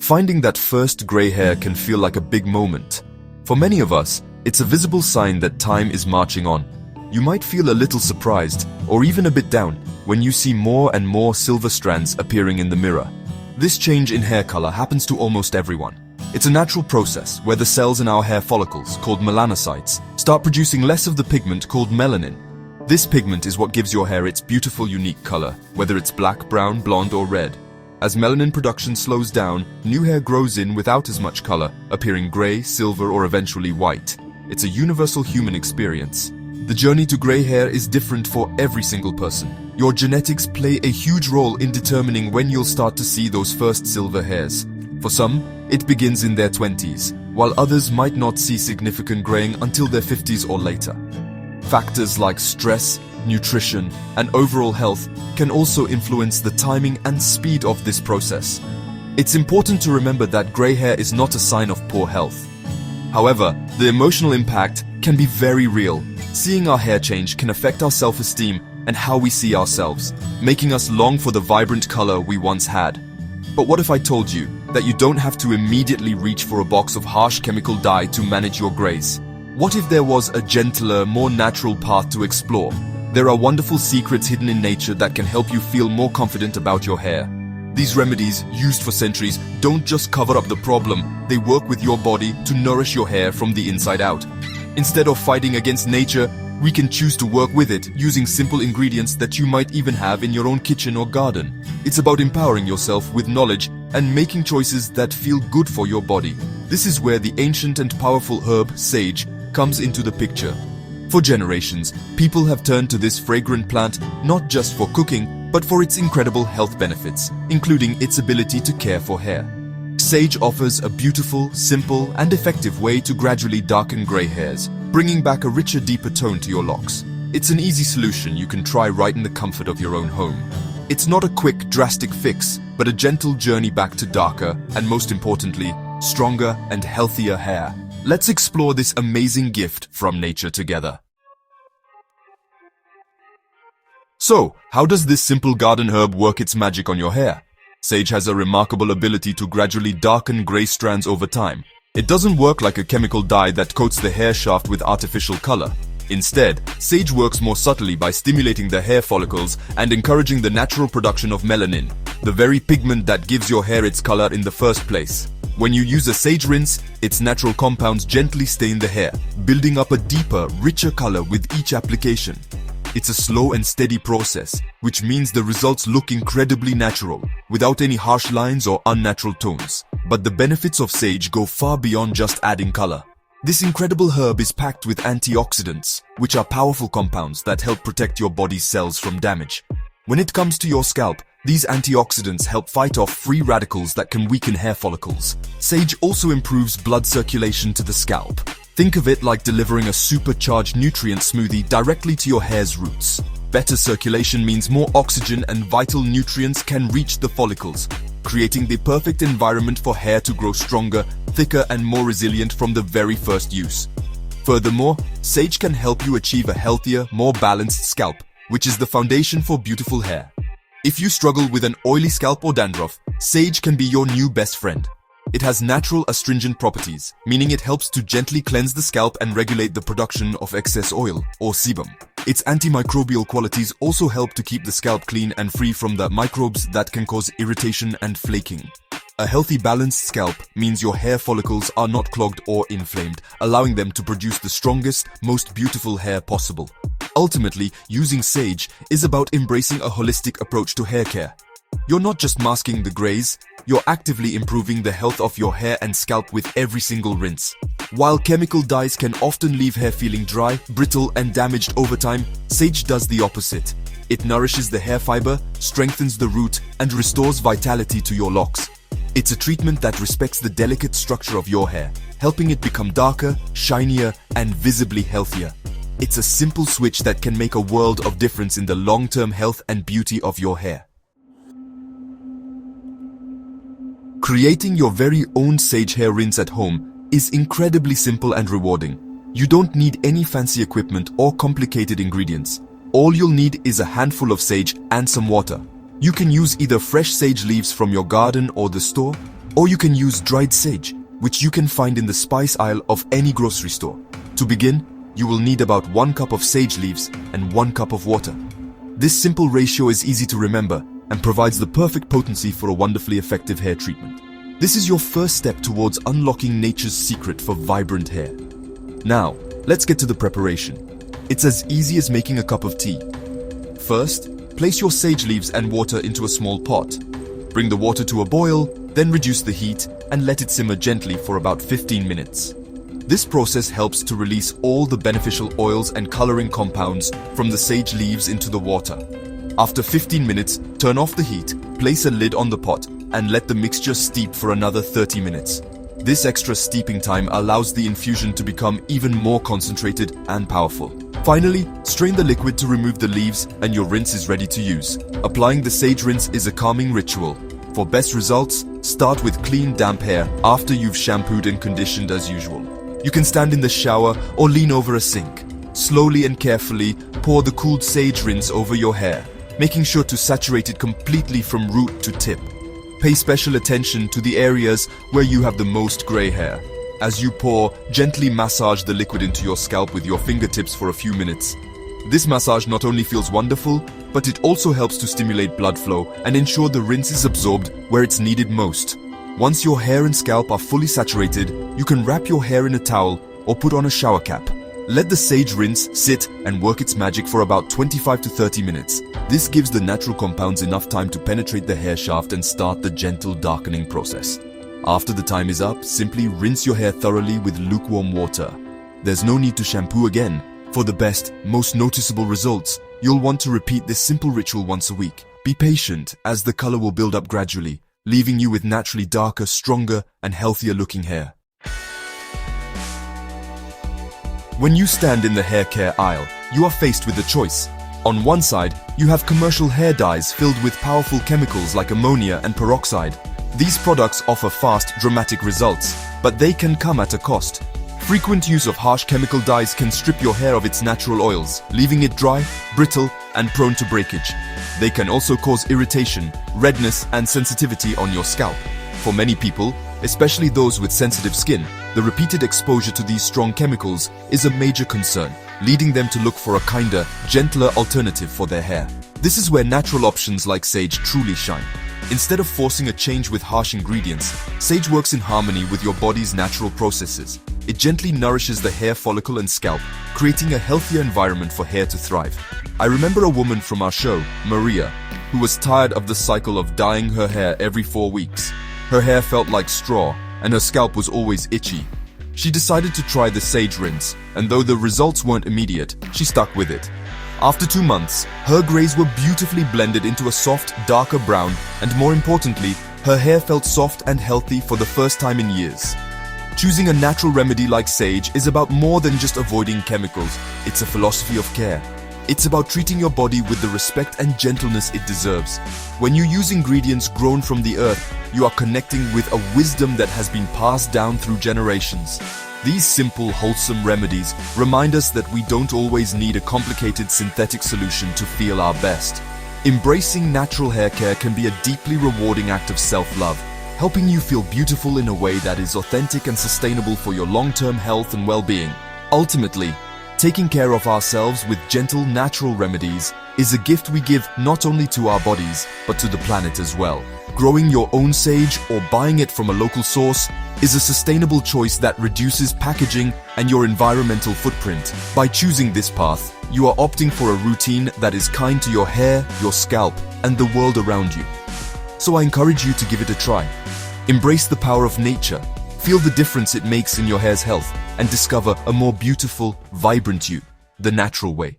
Finding that first gray hair can feel like a big moment. For many of us, it's a visible sign that time is marching on. You might feel a little surprised, or even a bit down, when you see more and more silver strands appearing in the mirror. This change in hair color happens to almost everyone. It's a natural process where the cells in our hair follicles, called melanocytes, start producing less of the pigment called melanin. This pigment is what gives your hair its beautiful, unique color, whether it's black, brown, blonde, or red. As melanin production slows down, new hair grows in without as much color, appearing gray, silver, or eventually white. It's a universal human experience. The journey to gray hair is different for every single person. Your genetics play a huge role in determining when you'll start to see those first silver hairs. For some, it begins in their 20s, while others might not see significant graying until their 50s or later. Factors like stress, nutrition, and overall health can also influence the timing and speed of this process. It's important to remember that gray hair is not a sign of poor health. However, the emotional impact can be very real. Seeing our hair change can affect our self-esteem and how we see ourselves, making us long for the vibrant color we once had. But what if I told you that you don't have to immediately reach for a box of harsh chemical dye to manage your grays? What if there was a gentler, more natural path to explore? There are wonderful secrets hidden in nature that can help you feel more confident about your hair. These remedies, used for centuries, don't just cover up the problem, they work with your body to nourish your hair from the inside out. Instead of fighting against nature, we can choose to work with it using simple ingredients that you might even have in your own kitchen or garden. It's about empowering yourself with knowledge and making choices that feel good for your body. This is where the ancient and powerful herb, sage, comes into the picture. For generations, people have turned to this fragrant plant not just for cooking, but for its incredible health benefits, including its ability to care for hair. Sage offers a beautiful, simple, and effective way to gradually darken gray hairs, bringing back a richer, deeper tone to your locks. It's an easy solution you can try right in the comfort of your own home. It's not a quick, drastic fix, but a gentle journey back to darker, and most importantly, stronger and healthier hair. Let's explore this amazing gift from nature together. So, how does this simple garden herb work its magic on your hair? Sage has a remarkable ability to gradually darken gray strands over time. It doesn't work like a chemical dye that coats the hair shaft with artificial color. Instead, sage works more subtly by stimulating the hair follicles and encouraging the natural production of melanin, the very pigment that gives your hair its color in the first place. When you use a sage rinse, its natural compounds gently stain the hair, building up a deeper, richer color with each application. It's a slow and steady process, which means the results look incredibly natural, without any harsh lines or unnatural tones. But the benefits of sage go far beyond just adding color. This incredible herb is packed with antioxidants, which are powerful compounds that help protect your body's cells from damage. When it comes to your scalp, these antioxidants help fight off free radicals that can weaken hair follicles. Sage also improves blood circulation to the scalp. Think of it like delivering a supercharged nutrient smoothie directly to your hair's roots. Better circulation means more oxygen and vital nutrients can reach the follicles, creating the perfect environment for hair to grow stronger, thicker, and more resilient from the very first use. Furthermore, sage can help you achieve a healthier, more balanced scalp, which is the foundation for beautiful hair. If you struggle with an oily scalp or dandruff, sage can be your new best friend. It has natural astringent properties, meaning it helps to gently cleanse the scalp and regulate the production of excess oil, or sebum. Its antimicrobial qualities also help to keep the scalp clean and free from the microbes that can cause irritation and flaking. A healthy, balanced scalp means your hair follicles are not clogged or inflamed, allowing them to produce the strongest, most beautiful hair possible. Ultimately, using sage is about embracing a holistic approach to hair care. You're not just masking the grays, you're actively improving the health of your hair and scalp with every single rinse. While chemical dyes can often leave hair feeling dry, brittle, and damaged over time, sage does the opposite. It nourishes the hair fiber, strengthens the root, and restores vitality to your locks. It's a treatment that respects the delicate structure of your hair, helping it become darker, shinier, and visibly healthier. It's a simple switch that can make a world of difference in the long-term health and beauty of your hair. Creating your very own sage hair rinse at home is incredibly simple and rewarding. You don't need any fancy equipment or complicated ingredients. All you'll need is a handful of sage and some water. You can use either fresh sage leaves from your garden or the store, Or you can use dried sage, which you can find in the spice aisle of any grocery store. To begin, you will need about 1 cup of sage leaves and 1 cup of water. This simple ratio is easy to remember and provides the perfect potency for a wonderfully effective hair treatment. This is your first step towards unlocking nature's secret for vibrant hair. Now, let's get to the preparation. It's as easy as making a cup of tea. First, place your sage leaves and water into a small pot. Bring the water to a boil, then reduce the heat and let it simmer gently for about 15 minutes. This process helps to release all the beneficial oils and coloring compounds from the sage leaves into the water. After 15 minutes, turn off the heat, place a lid on the pot, and let the mixture steep for another 30 minutes. This extra steeping time allows the infusion to become even more concentrated and powerful. Finally, strain the liquid to remove the leaves and your rinse is ready to use. Applying the sage rinse is a calming ritual. For best results, start with clean, damp hair after you've shampooed and conditioned as usual. You can stand in the shower or lean over a sink. Slowly and carefully, pour the cooled sage rinse over your hair, making sure to saturate it completely from root to tip. Pay special attention to the areas where you have the most gray hair. As you pour, gently massage the liquid into your scalp with your fingertips for a few minutes. This massage not only feels wonderful, but it also helps to stimulate blood flow and ensure the rinse is absorbed where it's needed most. Once your hair and scalp are fully saturated, you can wrap your hair in a towel or put on a shower cap. Let the sage rinse sit and work its magic for about 25 to 30 minutes. This gives the natural compounds enough time to penetrate the hair shaft and start the gentle darkening process. After the time is up, simply rinse your hair thoroughly with lukewarm water. There's no need to shampoo again. For the best, most noticeable results, you'll want to repeat this simple ritual once a week. Be patient, as the color will build up gradually, leaving you with naturally darker, stronger, and healthier looking hair. When you stand in the hair care aisle, you are faced with a choice. On one side, you have commercial hair dyes filled with powerful chemicals like ammonia and peroxide. These products offer fast, dramatic results, but they can come at a cost. Frequent use of harsh chemical dyes can strip your hair of its natural oils, leaving it dry, brittle, and prone to breakage. They can also cause irritation, redness, and sensitivity on your scalp. For many people, especially those with sensitive skin, the repeated exposure to these strong chemicals is a major concern, leading them to look for a kinder, gentler alternative for their hair. This is where natural options like sage truly shine. Instead of forcing a change with harsh ingredients, sage works in harmony with your body's natural processes. It gently nourishes the hair follicle and scalp, creating a healthier environment for hair to thrive. I remember a woman from our show, Maria, who was tired of the cycle of dyeing her hair every 4 weeks. Her hair felt like straw, and her scalp was always itchy. She decided to try the sage rinse, and though the results weren't immediate, she stuck with it. After 2 months, her grays were beautifully blended into a soft, darker brown, and more importantly, her hair felt soft and healthy for the first time in years. Choosing a natural remedy like sage is about more than just avoiding chemicals. It's a philosophy of care. It's about treating your body with the respect and gentleness it deserves. When you use ingredients grown from the earth, you are connecting with a wisdom that has been passed down through generations. These simple, wholesome remedies remind us that we don't always need a complicated synthetic solution to feel our best. Embracing natural hair care can be a deeply rewarding act of self-love, helping you feel beautiful in a way that is authentic and sustainable for your long-term health and well-being. Ultimately, taking care of ourselves with gentle, natural remedies is a gift we give not only to our bodies, but to the planet as well. Growing your own sage or buying it from a local source is a sustainable choice that reduces packaging and your environmental footprint. By choosing this path, you are opting for a routine that is kind to your hair, your scalp, and the world around you. So I encourage you to give it a try. Embrace the power of nature, feel the difference it makes in your hair's health, and discover a more beautiful, vibrant you, the natural way.